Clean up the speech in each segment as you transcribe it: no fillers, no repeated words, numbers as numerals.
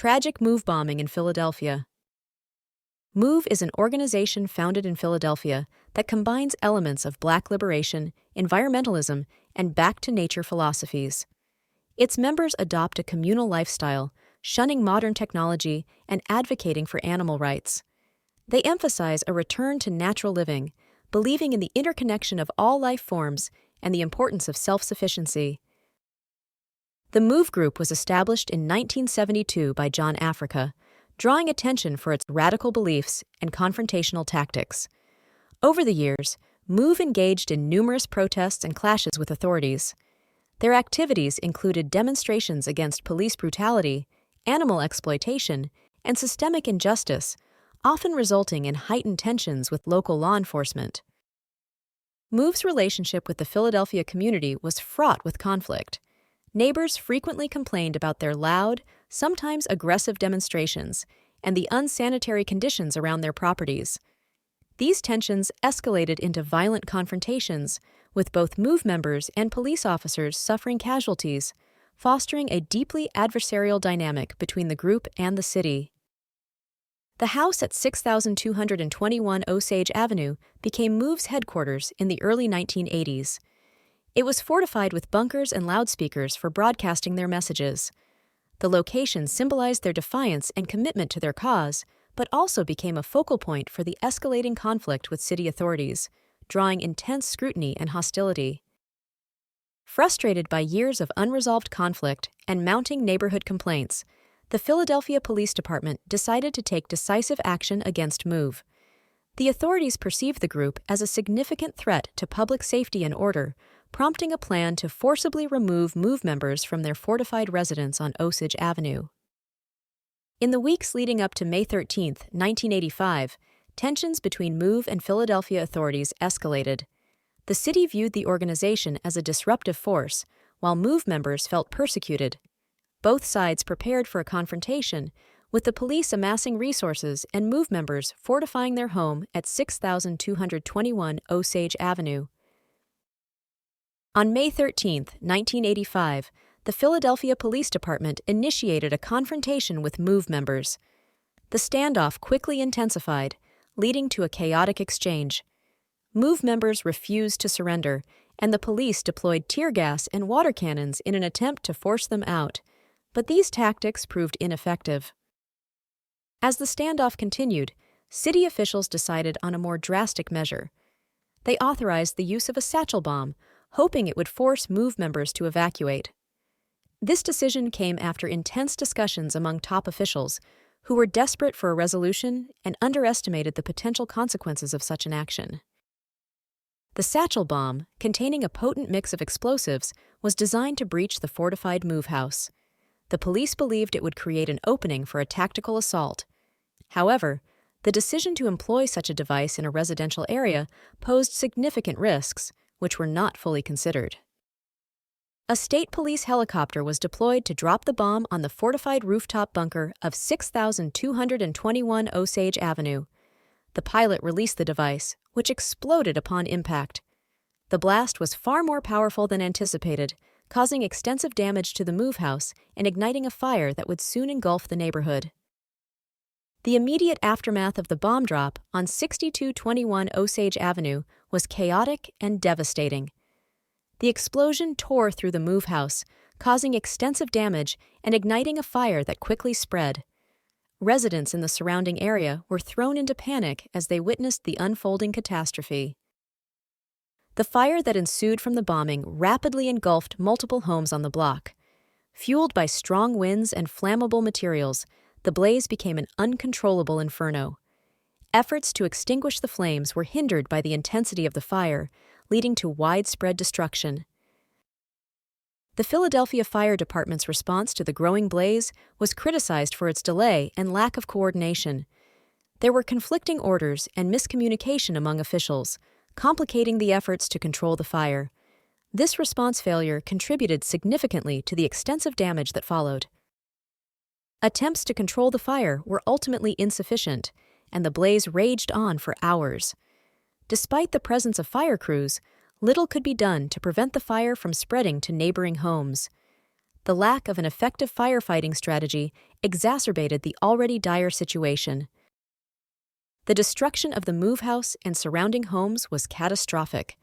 Tragic Move bombing in Philadelphia. Move is an organization founded in Philadelphia that combines elements of Black liberation, environmentalism, and back-to-nature philosophies. Its members adopt a communal lifestyle, shunning modern technology and advocating for animal rights. They emphasize a return to natural living, believing in the interconnection of all life forms and the importance of self-sufficiency. The Move Group was established in 1972 by John Africa, drawing attention for its radical beliefs and confrontational tactics. Over the years, Move engaged in numerous protests and clashes with authorities. Their activities included demonstrations against police brutality, animal exploitation, and systemic injustice, often resulting in heightened tensions with local law enforcement. Move's relationship with the Philadelphia community was fraught with conflict. Neighbors frequently complained about their loud, sometimes aggressive demonstrations and the unsanitary conditions around their properties. These tensions escalated into violent confrontations, with both Move members and police officers suffering casualties, fostering a deeply adversarial dynamic between the group and the city. The house at 6221 Osage Avenue became Move's headquarters in the early 1980s. It was fortified with bunkers and loudspeakers for broadcasting their messages. The location symbolized their defiance and commitment to their cause, but also became a focal point for the escalating conflict with city authorities, drawing intense scrutiny and hostility. Frustrated by years of unresolved conflict and mounting neighborhood complaints, the Philadelphia Police Department decided to take decisive action against Move. The authorities perceived the group as a significant threat to public safety and order, prompting a plan to forcibly remove Move members from their fortified residence on Osage Avenue. In the weeks leading up to May 13, 1985, tensions between Move and Philadelphia authorities escalated. The city viewed the organization as a disruptive force, while Move members felt persecuted. Both sides prepared for a confrontation, with the police amassing resources and Move members fortifying their home at 6221 Osage Avenue. On May 13, 1985, the Philadelphia Police Department initiated a confrontation with Move members. The standoff quickly intensified, leading to a chaotic exchange. Move members refused to surrender, and the police deployed tear gas and water cannons in an attempt to force them out, but these tactics proved ineffective. As the standoff continued, city officials decided on a more drastic measure. They authorized the use of a satchel bomb, hoping it would force Move members to evacuate. This decision came after intense discussions among top officials, who were desperate for a resolution and underestimated the potential consequences of such an action. The satchel bomb, containing a potent mix of explosives, was designed to breach the fortified Move house. The police believed it would create an opening for a tactical assault. However, the decision to employ such a device in a residential area posed significant risks, which were not fully considered. A state police helicopter was deployed to drop the bomb on the fortified rooftop bunker of 6221 Osage Avenue. The pilot released the device, which exploded upon impact. The blast was far more powerful than anticipated, causing extensive damage to the Move house and igniting a fire that would soon engulf the neighborhood. The immediate aftermath of the bomb drop on 6221 Osage Avenue was chaotic and devastating. The explosion tore through the Move house, causing extensive damage and igniting a fire that quickly spread. Residents in the surrounding area were thrown into panic as they witnessed the unfolding catastrophe. The fire that ensued from the bombing rapidly engulfed multiple homes on the block. Fueled by strong winds and flammable materials, the blaze became an uncontrollable inferno. Efforts to extinguish the flames were hindered by the intensity of the fire, leading to widespread destruction. The Philadelphia Fire Department's response to the growing blaze was criticized for its delay and lack of coordination. There were conflicting orders and miscommunication among officials, complicating the efforts to control the fire. This response failure contributed significantly to the extensive damage that followed. Attempts to control the fire were ultimately insufficient, and the blaze raged on for hours. Despite the presence of fire crews, little could be done to prevent the fire from spreading to neighboring homes. The lack of an effective firefighting strategy exacerbated the already dire situation. The destruction of the Move house and surrounding homes was catastrophic.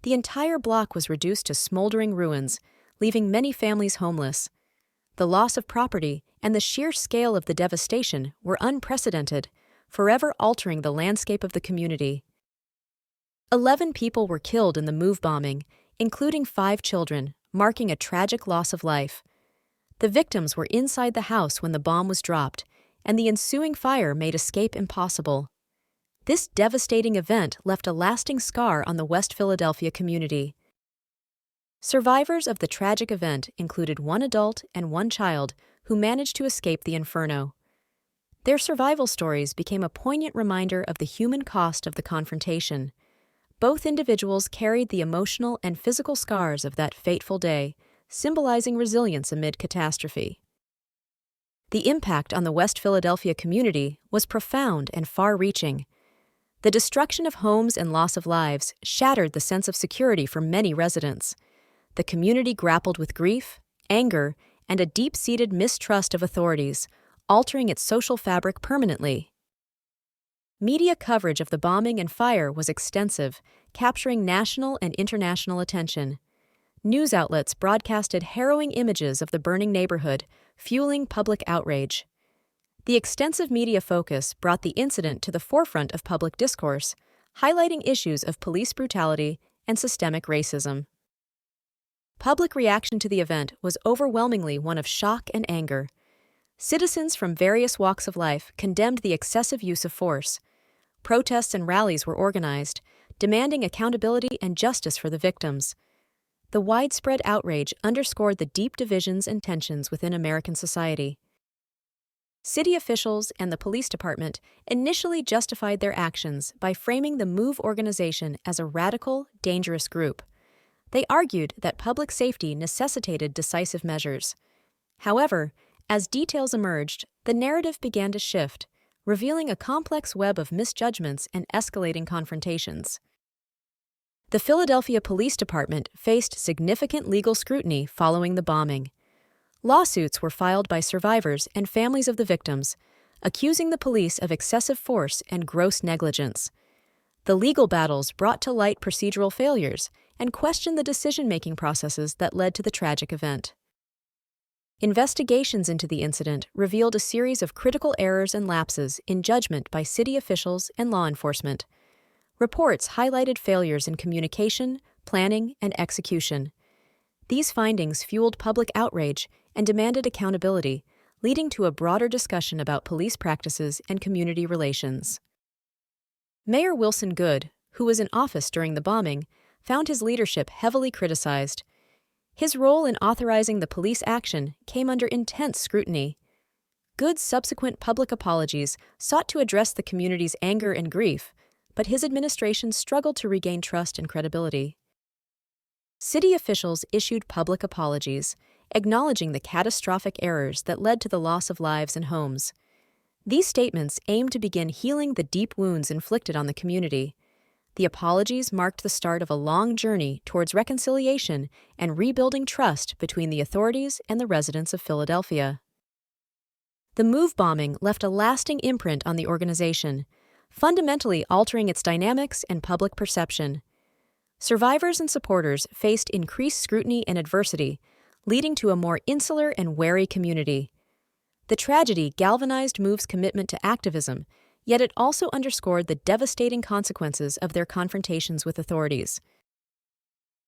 The entire block was reduced to smoldering ruins, leaving many families homeless. The loss of property and the sheer scale of the devastation were unprecedented, forever altering the landscape of the community. 11 people were killed in the Move bombing, including 5 children, marking a tragic loss of life. The victims were inside the house when the bomb was dropped, and the ensuing fire made escape impossible. This devastating event left a lasting scar on the West Philadelphia community. Survivors of the tragic event included 1 adult and 1 child who managed to escape the inferno. Their survival stories became a poignant reminder of the human cost of the confrontation. Both individuals carried the emotional and physical scars of that fateful day, symbolizing resilience amid catastrophe. The impact on the West Philadelphia community was profound and far-reaching. The destruction of homes and loss of lives shattered the sense of security for many residents. The community grappled with grief, anger, and a deep-seated mistrust of authorities, altering its social fabric permanently. Media coverage of the bombing and fire was extensive, capturing national and international attention. News outlets broadcasted harrowing images of the burning neighborhood, fueling public outrage. The extensive media focus brought the incident to the forefront of public discourse, highlighting issues of police brutality and systemic racism. Public reaction to the event was overwhelmingly one of shock and anger. Citizens from various walks of life condemned the excessive use of force. Protests and rallies were organized, demanding accountability and justice for the victims. The widespread outrage underscored the deep divisions and tensions within American society. City officials and the police department initially justified their actions by framing the Move organization as a radical, dangerous group. They argued that public safety necessitated decisive measures. However, as details emerged, the narrative began to shift, revealing a complex web of misjudgments and escalating confrontations. The Philadelphia Police Department faced significant legal scrutiny following the bombing. Lawsuits were filed by survivors and families of the victims, accusing the police of excessive force and gross negligence. The legal battles brought to light procedural failures and questioned the decision-making processes that led to the tragic event. Investigations into the incident revealed a series of critical errors and lapses in judgment by city officials and law enforcement. Reports highlighted failures in communication, planning, and execution. These findings fueled public outrage and demanded accountability, leading to a broader discussion about police practices and community relations. Mayor Wilson Goode, who was in office during the bombing, found his leadership heavily criticized. His role in authorizing the police action came under intense scrutiny. Goode's subsequent public apologies sought to address the community's anger and grief, but his administration struggled to regain trust and credibility. City officials issued public apologies, acknowledging the catastrophic errors that led to the loss of lives and homes. These statements aimed to begin healing the deep wounds inflicted on the community. The apologies marked the start of a long journey towards reconciliation and rebuilding trust between the authorities and the residents of Philadelphia. The Move bombing left a lasting imprint on the organization, fundamentally altering its dynamics and public perception. Survivors and supporters faced increased scrutiny and adversity, leading to a more insular and wary community. The tragedy galvanized Move's commitment to activism, yet it also underscored the devastating consequences of their confrontations with authorities.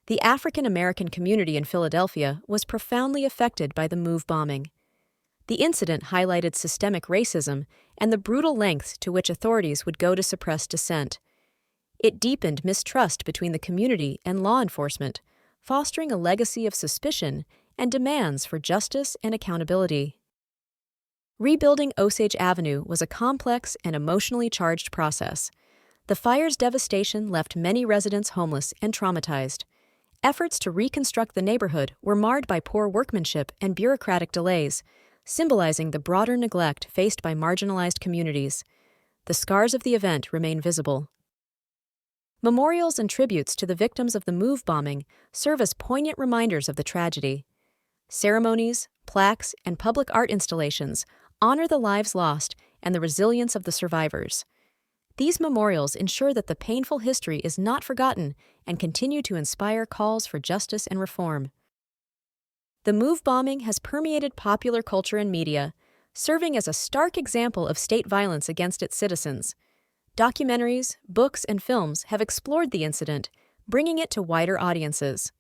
The African American community in Philadelphia was profoundly affected by the Move bombing. The incident highlighted systemic racism and the brutal lengths to which authorities would go to suppress dissent. It deepened mistrust between the community and law enforcement, fostering a legacy of suspicion and demands for justice and accountability. Rebuilding Osage Avenue was a complex and emotionally charged process. The fire's devastation left many residents homeless and traumatized. Efforts to reconstruct the neighborhood were marred by poor workmanship and bureaucratic delays, symbolizing the broader neglect faced by marginalized communities. The scars of the event remain visible. Memorials and tributes to the victims of the Move bombing serve as poignant reminders of the tragedy. Ceremonies, plaques, and public art installations honor the lives lost and the resilience of the survivors. These memorials ensure that the painful history is not forgotten and continue to inspire calls for justice and reform. The MOVE bombing has permeated popular culture and media, serving as a stark example of state violence against its citizens. Documentaries, books, and films have explored the incident, bringing it to wider audiences.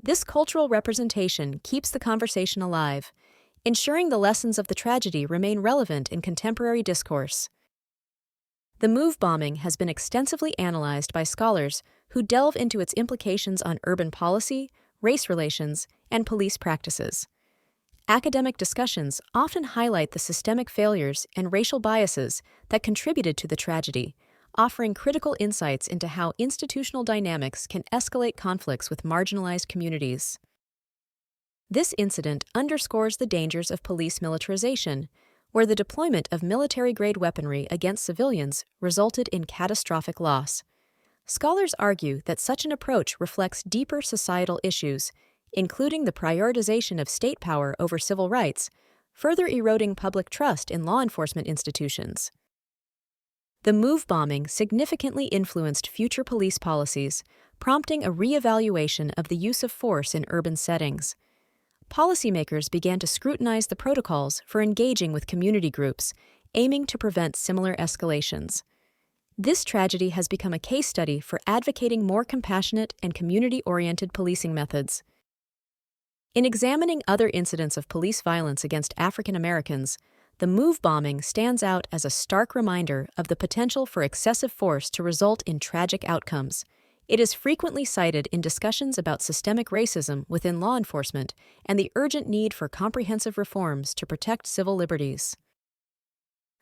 This cultural representation keeps the conversation alive, ensuring the lessons of the tragedy remain relevant in contemporary discourse. The MOVE bombing has been extensively analyzed by scholars who delve into its implications on urban policy, race relations, and police practices. Academic discussions often highlight the systemic failures and racial biases that contributed to the tragedy, offering critical insights into how institutional dynamics can escalate conflicts with marginalized communities. This incident underscores the dangers of police militarization, where the deployment of military-grade weaponry against civilians resulted in catastrophic loss. Scholars argue that such an approach reflects deeper societal issues, including the prioritization of state power over civil rights, further eroding public trust in law enforcement institutions. The MOVE bombing significantly influenced future police policies, prompting a re-evaluation of the use of force in urban settings. Policymakers began to scrutinize the protocols for engaging with community groups, aiming to prevent similar escalations. This tragedy has become a case study for advocating more compassionate and community-oriented policing methods. In examining other incidents of police violence against African Americans, the MOVE bombing stands out as a stark reminder of the potential for excessive force to result in tragic outcomes. It is frequently cited in discussions about systemic racism within law enforcement and the urgent need for comprehensive reforms to protect civil liberties.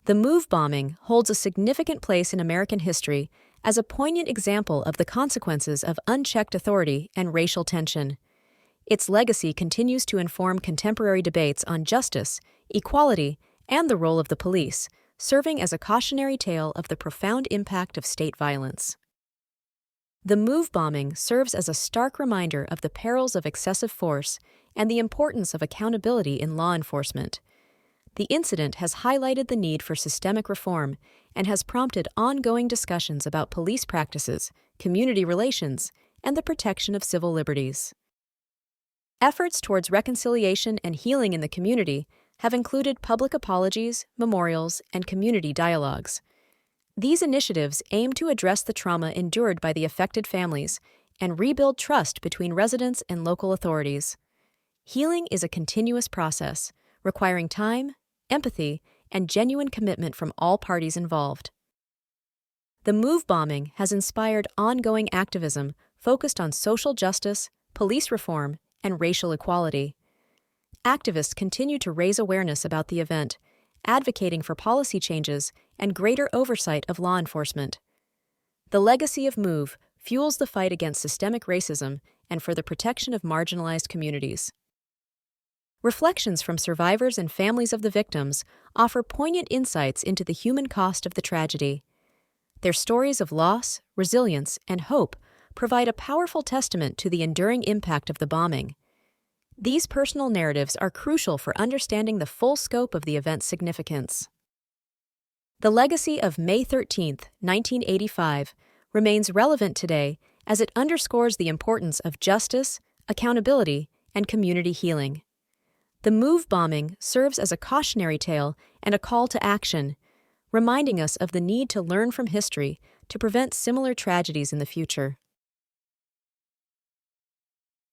The MOVE bombing holds a significant place in American history as a poignant example of the consequences of unchecked authority and racial tension. Its legacy continues to inform contemporary debates on justice, equality, and the role of the police, serving as a cautionary tale of the profound impact of state violence. The MOVE bombing serves as a stark reminder of the perils of excessive force and the importance of accountability in law enforcement. The incident has highlighted the need for systemic reform and has prompted ongoing discussions about police practices, community relations, and the protection of civil liberties. Efforts towards reconciliation and healing in the community have included public apologies, memorials, and community dialogues. These initiatives aim to address the trauma endured by the affected families and rebuild trust between residents and local authorities. Healing is a continuous process, requiring time, empathy, and genuine commitment from all parties involved. The MOVE bombing has inspired ongoing activism focused on social justice, police reform, and racial equality. Activists continue to raise awareness about the event, advocating for policy changes and greater oversight of law enforcement. The legacy of MOVE fuels the fight against systemic racism and for the protection of marginalized communities. Reflections from survivors and families of the victims offer poignant insights into the human cost of the tragedy. Their stories of loss, resilience, and hope provide a powerful testament to the enduring impact of the bombing. These personal narratives are crucial for understanding the full scope of the event's significance. The legacy of May 13, 1985, remains relevant today as it underscores the importance of justice, accountability, and community healing. The MOVE bombing serves as a cautionary tale and a call to action, reminding us of the need to learn from history to prevent similar tragedies in the future.